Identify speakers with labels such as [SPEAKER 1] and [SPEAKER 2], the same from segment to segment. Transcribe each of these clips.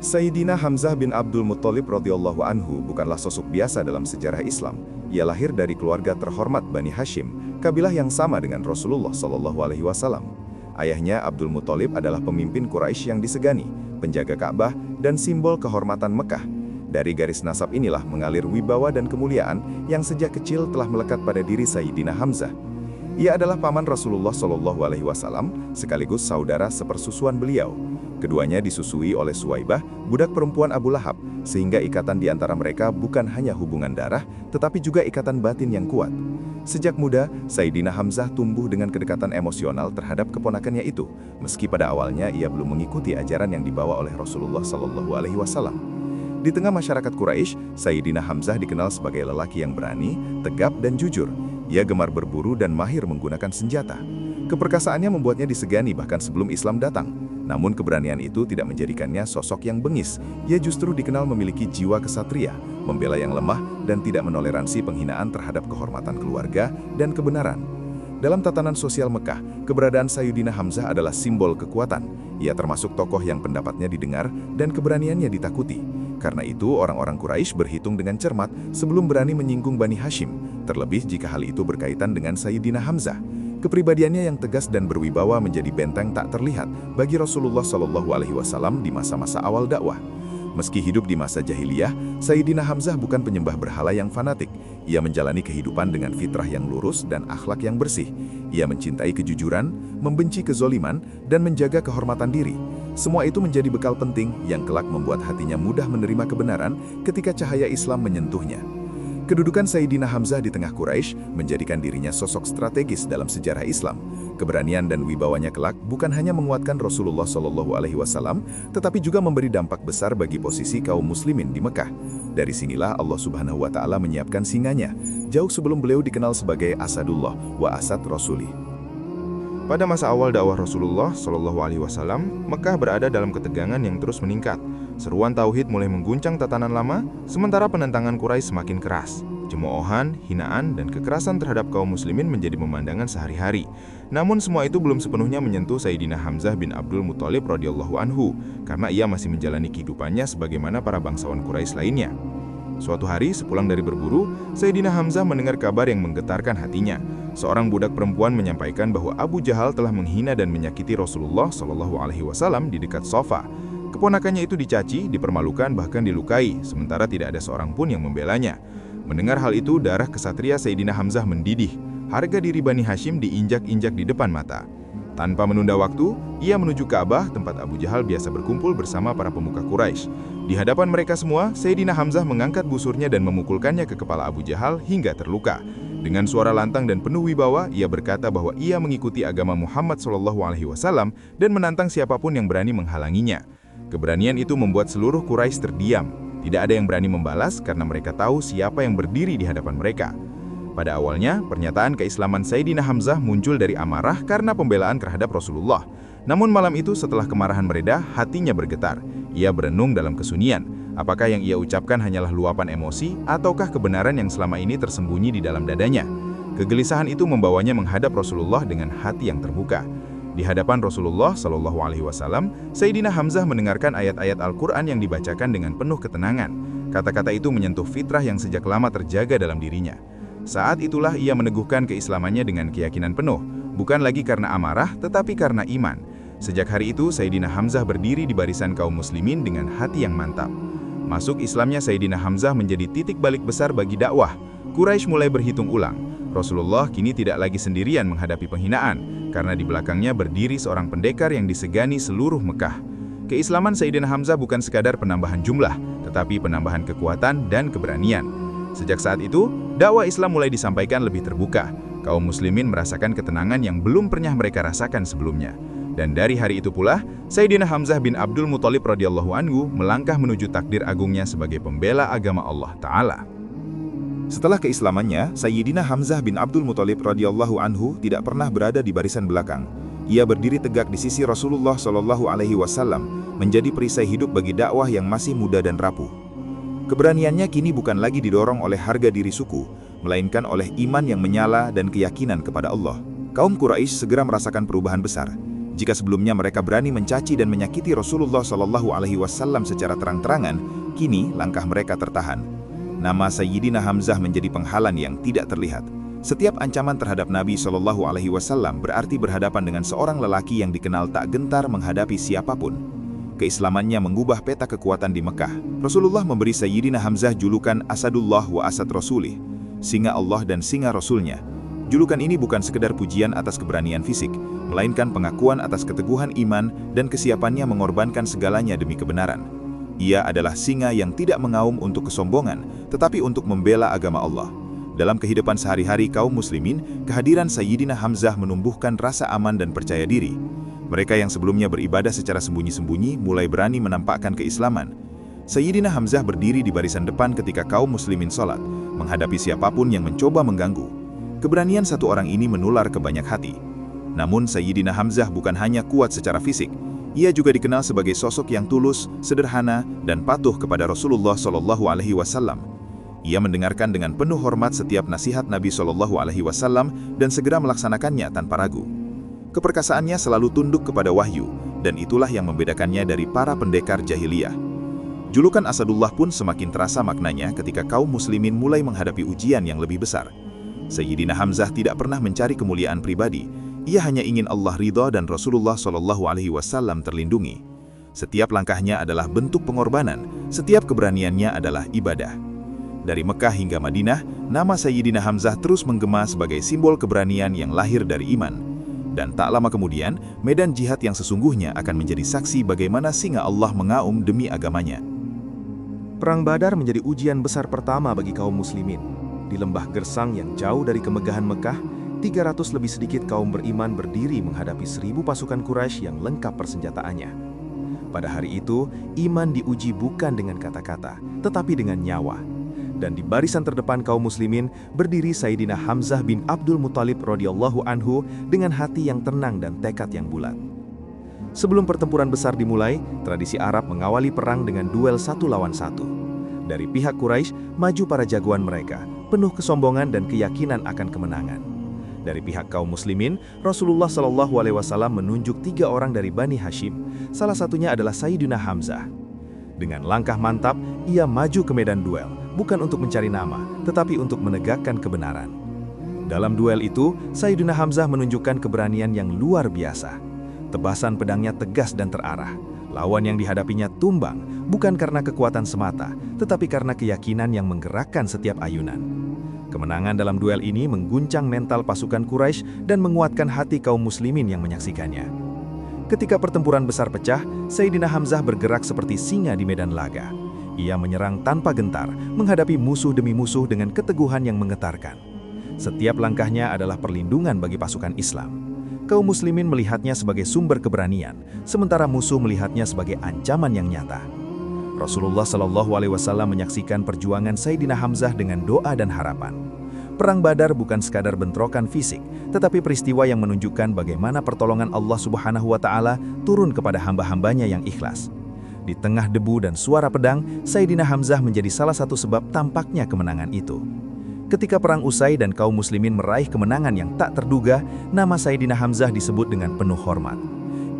[SPEAKER 1] Sayyidina Hamzah bin Abdul Muttalib radhiyallahu anhu bukanlah sosok biasa dalam sejarah Islam. Ia lahir dari keluarga terhormat Bani Hashim, kabilah yang sama dengan Rasulullah SAW. Ayahnya Abdul Muttalib adalah pemimpin Quraisy yang disegani, penjaga Ka'bah, dan simbol kehormatan Mekah. Dari garis nasab inilah mengalir wibawa dan kemuliaan yang sejak kecil telah melekat pada diri Sayyidina Hamzah. Ia adalah paman Rasulullah SAW sekaligus saudara sepersusuan beliau. Keduanya disusui oleh Suwaibah, budak perempuan Abu Lahab, sehingga ikatan di antara mereka bukan hanya hubungan darah, tetapi juga ikatan batin yang kuat. Sejak muda, Sayyidina Hamzah tumbuh dengan kedekatan emosional terhadap keponakannya itu, meski pada awalnya ia belum mengikuti ajaran yang dibawa oleh Rasulullah SAW. Di tengah masyarakat Quraisy, Sayyidina Hamzah dikenal sebagai lelaki yang berani, tegap, dan jujur. Ia gemar berburu dan mahir menggunakan senjata. Keperkasaannya membuatnya disegani bahkan sebelum Islam datang. Namun keberanian itu tidak menjadikannya sosok yang bengis. Ia justru dikenal memiliki jiwa kesatria, membela yang lemah, dan tidak menoleransi penghinaan terhadap kehormatan keluarga dan kebenaran. Dalam tatanan sosial Mekah, keberadaan Sayyidina Hamzah adalah simbol kekuatan. Ia termasuk tokoh yang pendapatnya didengar dan keberaniannya ditakuti. Karena itu, orang-orang Quraisy berhitung dengan cermat sebelum berani menyinggung Bani Hashim, terlebih jika hal itu berkaitan dengan Sayyidina Hamzah. Kepribadiannya yang tegas dan berwibawa menjadi benteng tak terlihat bagi Rasulullah SAW di masa-masa awal dakwah. Meski hidup di masa jahiliyah, Sayyidina Hamzah bukan penyembah berhala yang fanatik. Ia menjalani kehidupan dengan fitrah yang lurus dan akhlak yang bersih. Ia mencintai kejujuran, membenci kezoliman, dan menjaga kehormatan diri. Semua itu menjadi bekal penting yang kelak membuat hatinya mudah menerima kebenaran ketika cahaya Islam menyentuhnya. Kedudukan Sayyidina Hamzah di tengah Quraisy menjadikan dirinya sosok strategis dalam sejarah Islam. Keberanian dan wibawanya kelak bukan hanya menguatkan Rasulullah SAW, tetapi juga memberi dampak besar bagi posisi kaum muslimin di Mekah. Dari sinilah Allah Subhanahu wa Ta'ala menyiapkan singanya, jauh sebelum beliau dikenal sebagai Asadullah wa Asad Rasuli.
[SPEAKER 2] Pada masa awal dakwah Rasulullah SAW, Mekah berada dalam ketegangan yang terus meningkat. Seruan tauhid mulai mengguncang tatanan lama, sementara penentangan Quraisy semakin keras. Cemoohan, hinaan, dan kekerasan terhadap kaum muslimin menjadi pemandangan sehari-hari. Namun semua itu belum sepenuhnya menyentuh Sayyidina Hamzah bin Abdul Muttalib radhiyallahu anhu, karena ia masih menjalani kehidupannya sebagaimana para bangsawan Quraisy lainnya. Suatu hari, sepulang dari berburu, Sayyidina Hamzah mendengar kabar yang menggetarkan hatinya. Seorang budak perempuan menyampaikan bahwa Abu Jahal telah menghina dan menyakiti Rasulullah SAW di dekat sofa. Keponakannya itu dicaci, dipermalukan, bahkan dilukai, sementara tidak ada seorang pun yang membelanya. Mendengar hal itu, darah kesatria Sayyidina Hamzah mendidih. Harga diri Bani Hashim diinjak-injak di depan mata. Tanpa menunda waktu, ia menuju Ka'bah, tempat Abu Jahal biasa berkumpul bersama para pemuka Quraisy. Di hadapan mereka semua, Sayyidina Hamzah mengangkat busurnya dan memukulkannya ke kepala Abu Jahal hingga terluka. Dengan suara lantang dan penuh wibawa, ia berkata bahwa ia mengikuti agama Muhammad SAW dan menantang siapapun yang berani menghalanginya. Keberanian itu membuat seluruh Quraisy terdiam. Tidak ada yang berani membalas karena mereka tahu siapa yang berdiri di hadapan mereka. Pada awalnya, pernyataan keislaman Sayyidina Hamzah muncul dari amarah karena pembelaan terhadap Rasulullah. Namun malam itu setelah kemarahan mereda, hatinya bergetar. Ia berenung dalam kesunyian. Apakah yang ia ucapkan hanyalah luapan emosi, ataukah kebenaran yang selama ini tersembunyi di dalam dadanya? Kegelisahan itu membawanya menghadap Rasulullah dengan hati yang terbuka. Di hadapan Rasulullah SAW, Sayyidina Hamzah mendengarkan ayat-ayat Al-Quran yang dibacakan dengan penuh ketenangan. Kata-kata itu menyentuh fitrah yang sejak lama terjaga dalam dirinya. Saat itulah ia meneguhkan keislamannya dengan keyakinan penuh, bukan lagi karena amarah, tetapi karena iman. Sejak hari itu, Sayyidina Hamzah berdiri di barisan kaum muslimin dengan hati yang mantap. Masuk Islamnya Sayyidina Hamzah menjadi titik balik besar bagi dakwah. Quraisy mulai berhitung ulang. Rasulullah kini tidak lagi sendirian menghadapi penghinaan, karena di belakangnya berdiri seorang pendekar yang disegani seluruh Mekah. Keislaman Sayyidina Hamzah bukan sekadar penambahan jumlah, tetapi penambahan kekuatan dan keberanian. Sejak saat itu, dakwah Islam mulai disampaikan lebih terbuka. Kaum muslimin merasakan ketenangan yang belum pernah mereka rasakan sebelumnya. Dan dari hari itu pula, Sayyidina Hamzah bin Abdul Muttalib radhiyallahu anhu melangkah menuju takdir agungnya sebagai pembela agama Allah Ta'ala.
[SPEAKER 1] Setelah keislamannya, Sayyidina Hamzah bin Abdul Muttalib radhiyallahu anhu tidak pernah berada di barisan belakang. Ia berdiri tegak di sisi Rasulullah SAW, menjadi perisai hidup bagi dakwah yang masih muda dan rapuh. Keberaniannya kini bukan lagi didorong oleh harga diri suku, melainkan oleh iman yang menyala dan keyakinan kepada Allah. Kaum Quraisy segera merasakan perubahan besar.
[SPEAKER 3] Jika sebelumnya mereka berani mencaci dan menyakiti Rasulullah SAW secara terang-terangan, kini langkah mereka tertahan. Nama Sayyidina Hamzah menjadi penghalang yang tidak terlihat. Setiap ancaman terhadap Nabi SAW berarti berhadapan dengan seorang lelaki yang dikenal tak gentar menghadapi siapapun. Keislamannya mengubah peta kekuatan di Mekah. Rasulullah memberi Sayyidina Hamzah julukan Asadullah wa Asad Rasulih, singa Allah dan singa Rasulnya. Julukan ini bukan sekedar pujian atas keberanian fisik, melainkan pengakuan atas keteguhan iman dan kesiapannya mengorbankan segalanya demi kebenaran. Ia adalah singa yang tidak mengaum untuk kesombongan, tetapi untuk membela agama Allah. Dalam kehidupan sehari-hari kaum muslimin, kehadiran Sayyidina Hamzah menumbuhkan rasa aman dan percaya diri. Mereka yang sebelumnya beribadah secara sembunyi-sembunyi mulai berani menampakkan keislaman. Sayyidina Hamzah berdiri di barisan depan ketika kaum muslimin sholat, menghadapi siapapun yang mencoba mengganggu. Keberanian satu orang ini menular ke banyak hati. Namun Sayyidina Hamzah bukan hanya kuat secara fisik, ia juga dikenal sebagai sosok yang tulus, sederhana, dan patuh kepada Rasulullah SAW. Ia mendengarkan dengan penuh hormat setiap nasihat Nabi SAW dan segera melaksanakannya tanpa ragu. Keperkasaannya selalu tunduk kepada wahyu, dan itulah yang membedakannya dari para pendekar jahiliyah. Julukan Asadullah pun semakin terasa maknanya ketika kaum muslimin mulai menghadapi ujian yang lebih besar. Sayyidina Hamzah tidak pernah mencari kemuliaan pribadi, ia hanya ingin Allah ridha dan Rasulullah SAW terlindungi. Setiap langkahnya adalah bentuk pengorbanan, setiap keberaniannya adalah ibadah. Dari Mekah hingga Madinah, nama Sayyidina Hamzah terus menggema sebagai simbol keberanian yang lahir dari iman. Dan tak lama kemudian, medan jihad yang sesungguhnya akan menjadi saksi bagaimana singa Allah mengaum demi agamanya.
[SPEAKER 1] Perang Badar menjadi ujian besar pertama bagi kaum muslimin. Di lembah gersang yang jauh dari kemegahan Mekah, 300 lebih sedikit kaum beriman berdiri menghadapi 1000 pasukan Quraisy yang lengkap persenjataannya. Pada hari itu, iman diuji bukan dengan kata-kata, tetapi dengan nyawa. Dan di barisan terdepan kaum muslimin berdiri Sayyidina Hamzah bin Abdul Muttalib radhiyallahu anhu dengan hati yang tenang dan tekad yang bulat. Sebelum pertempuran besar dimulai, tradisi Arab mengawali perang dengan duel 1 lawan 1. Dari pihak Quraisy, maju para jagoan mereka, penuh kesombongan dan keyakinan akan kemenangan. Dari pihak kaum muslimin, Rasulullah SAW menunjuk 3 orang dari Bani Hashim, salah satunya adalah Sayyidina Hamzah. Dengan langkah mantap, ia maju ke medan duel, bukan untuk mencari nama, tetapi untuk menegakkan kebenaran. Dalam duel itu, Sayyidina Hamzah menunjukkan keberanian yang luar biasa. Tebasan pedangnya tegas dan terarah. Lawan yang dihadapinya tumbang, bukan karena kekuatan semata, tetapi karena keyakinan yang menggerakkan setiap ayunan. Kemenangan dalam duel ini mengguncang mental pasukan Quraisy dan menguatkan hati kaum muslimin yang menyaksikannya. Ketika pertempuran besar pecah, Sayyidina Hamzah bergerak seperti singa di medan laga. Ia menyerang tanpa gentar, menghadapi musuh demi musuh dengan keteguhan yang menggetarkan. Setiap langkahnya adalah perlindungan bagi pasukan Islam. Kaum muslimin melihatnya sebagai sumber keberanian, sementara musuh melihatnya sebagai ancaman yang nyata. Rasulullah SAW menyaksikan perjuangan Sayyidina Hamzah dengan doa dan harapan. Perang Badar bukan sekadar bentrokan fisik, tetapi peristiwa yang menunjukkan bagaimana pertolongan Allah Subhanahu wa Ta'ala turun kepada hamba-hambanya yang ikhlas. Di tengah debu dan suara pedang, Sayyidina Hamzah menjadi salah satu sebab tampaknya kemenangan itu. Ketika perang usai dan kaum muslimin meraih kemenangan yang tak terduga, nama Sayyidina Hamzah disebut dengan penuh hormat.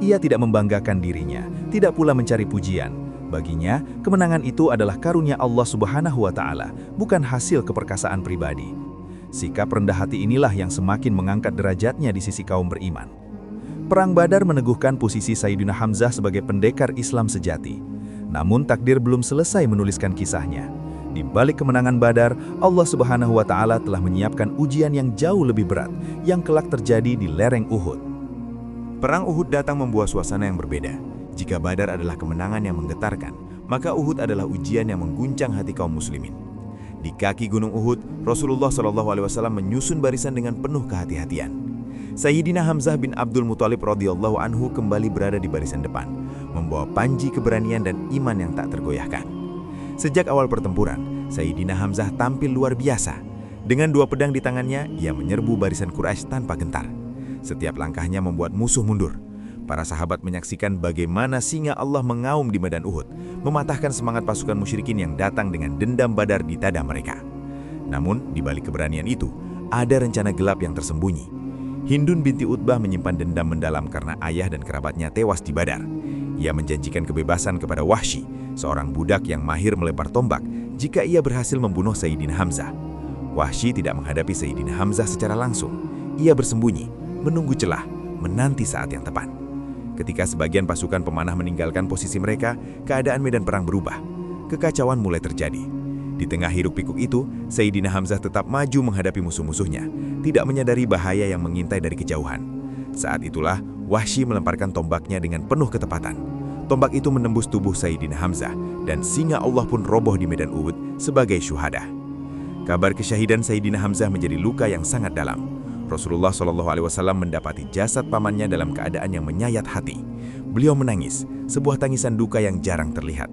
[SPEAKER 1] Ia tidak membanggakan dirinya, tidak pula mencari pujian. Baginya, kemenangan itu adalah karunia Allah Subhanahu wa Ta'ala, bukan hasil keperkasaan pribadi. Sikap rendah hati inilah yang semakin mengangkat derajatnya di sisi kaum beriman. Perang Badar meneguhkan posisi Sayyidina Hamzah sebagai pendekar Islam sejati. Namun takdir belum selesai menuliskan kisahnya. Di balik kemenangan Badar, Allah Subhanahu wa Ta'ala telah menyiapkan ujian yang jauh lebih berat yang kelak terjadi di lereng Uhud. Perang Uhud datang membawa suasana yang berbeda. Jika Badar adalah kemenangan yang menggetarkan, maka Uhud adalah ujian yang mengguncang hati kaum muslimin. Di kaki gunung Uhud, Rasulullah SAW menyusun barisan dengan penuh kehati-hatian. Sayyidina Hamzah bin Abdul Muttalib radhiyallahu anhu kembali berada di barisan depan, membawa panji keberanian dan iman yang tak tergoyahkan. Sejak awal pertempuran, Sayyidina Hamzah tampil luar biasa. Dengan 2 pedang di tangannya, ia menyerbu barisan Quraisy tanpa gentar. Setiap langkahnya membuat musuh mundur. Para sahabat menyaksikan bagaimana singa Allah mengaum di medan Uhud, mematahkan semangat pasukan musyrikin yang datang dengan dendam Badar di dada mereka. Namun, di balik keberanian itu, ada rencana gelap yang tersembunyi.
[SPEAKER 3] Hindun binti Utbah menyimpan dendam mendalam karena ayah dan kerabatnya tewas di Badar. Ia menjanjikan kebebasan kepada Wahsy, seorang budak yang mahir melempar tombak, jika ia berhasil membunuh Sayyidina Hamzah. Wahsy tidak menghadapi Sayyidina Hamzah secara langsung. Ia bersembunyi, menunggu celah, menanti saat yang tepat. Ketika sebagian pasukan pemanah meninggalkan posisi mereka, keadaan medan perang berubah. Kekacauan mulai terjadi. Di tengah hiruk-pikuk itu, Sayyidina Hamzah tetap maju menghadapi musuh-musuhnya, tidak menyadari bahaya yang mengintai dari kejauhan. Saat itulah, Wahsy melemparkan tombaknya dengan penuh ketepatan. Tombak itu menembus tubuh Sayyidina Hamzah, dan singa Allah pun roboh di medan Uhud sebagai syuhada. Kabar kesyahidan Sayyidina Hamzah menjadi luka yang sangat dalam. Rasulullah SAW mendapati jasad pamannya dalam keadaan yang menyayat hati. Beliau menangis, sebuah tangisan duka yang jarang terlihat.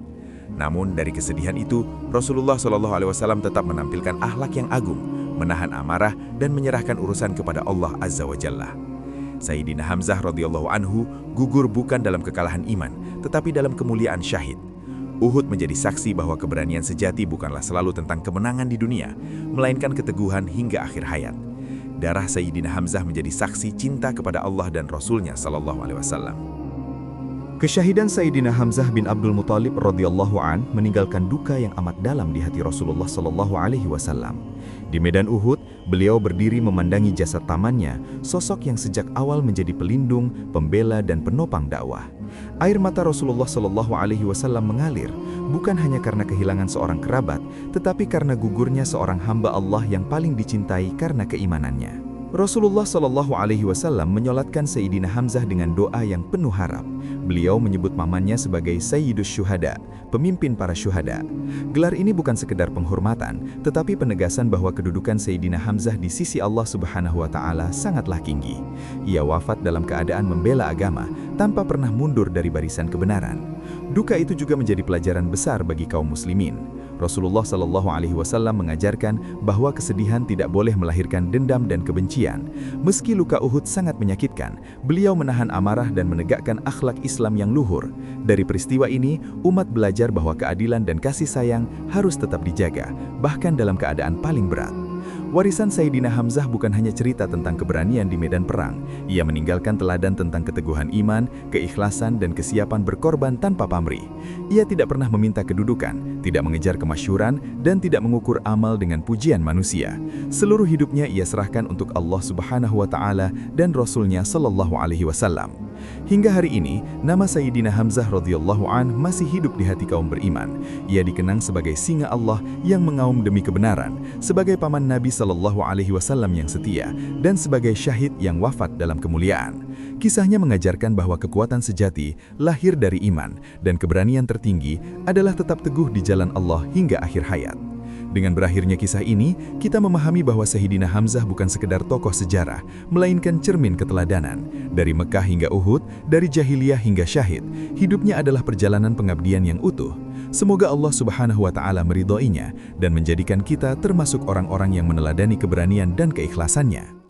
[SPEAKER 3] Namun dari kesedihan itu, Rasulullah SAW tetap menampilkan akhlak yang agung, menahan amarah dan menyerahkan urusan kepada Allah Azza wa Jalla. Sayyidina Hamzah radhiyallahu anhu gugur bukan dalam kekalahan iman, tetapi dalam kemuliaan syahid. Uhud menjadi saksi bahwa keberanian sejati bukanlah selalu tentang kemenangan di dunia, melainkan keteguhan hingga akhir hayat. Darah Sayyidina Hamzah menjadi saksi cinta kepada Allah dan Rasulnya SAW.
[SPEAKER 1] Kesyahidan Sayyidina Hamzah bin Abdul Muttalib radhiyallahu an meninggalkan duka yang amat dalam di hati Rasulullah SAW. Di medan Uhud, beliau berdiri memandangi jasad pamannya, sosok yang sejak awal menjadi pelindung, pembela dan penopang dakwah. Air mata Rasulullah SAW mengalir, bukan hanya karena kehilangan seorang kerabat, tetapi karena gugurnya seorang hamba Allah yang paling dicintai karena keimanannya. Rasulullah SAW menyolatkan Sayyidina Hamzah dengan doa yang penuh harap. Beliau menyebut pamannya sebagai Sayyidus Syuhada, pemimpin para syuhada. Gelar ini bukan sekedar penghormatan, tetapi penegasan bahwa kedudukan Sayyidina Hamzah di sisi Allah Subhanahu wa Ta'ala sangatlah tinggi. Ia wafat dalam keadaan membela agama, tanpa pernah mundur dari barisan kebenaran. Duka itu juga menjadi pelajaran besar bagi kaum muslimin. Rasulullah SAW mengajarkan bahwa kesedihan tidak boleh melahirkan dendam dan kebencian. Meski luka Uhud sangat menyakitkan, beliau menahan amarah dan menegakkan akhlak Islam yang luhur. Dari peristiwa ini, umat belajar bahwa keadilan dan kasih sayang harus tetap dijaga, bahkan dalam keadaan paling berat. Warisan Sayyidina Hamzah bukan hanya cerita tentang keberanian di medan perang. Ia meninggalkan teladan tentang keteguhan iman, keikhlasan, dan kesiapan berkorban tanpa pamrih. Ia tidak pernah meminta kedudukan, tidak mengejar kemasyhuran, dan tidak mengukur amal dengan pujian manusia. Seluruh hidupnya ia serahkan untuk Allah Subhanahu wa Ta'ala dan Rasulnya Shallallahu Alaihi Wasallam. Hingga hari ini, nama Sayyidina Hamzah radhiyallahu an masih hidup di hati kaum beriman. Ia dikenang sebagai singa Allah yang mengaum demi kebenaran, sebagai paman Nabi Shallallahu Alaihi Wasallam yang setia, dan sebagai syahid yang wafat dalam kemuliaan. Kisahnya mengajarkan bahwa kekuatan sejati lahir dari iman, dan keberanian tertinggi adalah tetap teguh di jalan Allah hingga akhir hayat. Dengan berakhirnya kisah ini, kita memahami bahwa Sayyidina Hamzah bukan sekedar tokoh sejarah, melainkan cermin keteladanan. Dari Mekah hingga Uhud, dari jahiliyah hingga syahid, hidupnya adalah perjalanan pengabdian yang utuh. Semoga Allah Subhanahu wa Ta'ala meridhoinya dan menjadikan kita termasuk orang-orang yang meneladani keberanian dan keikhlasannya.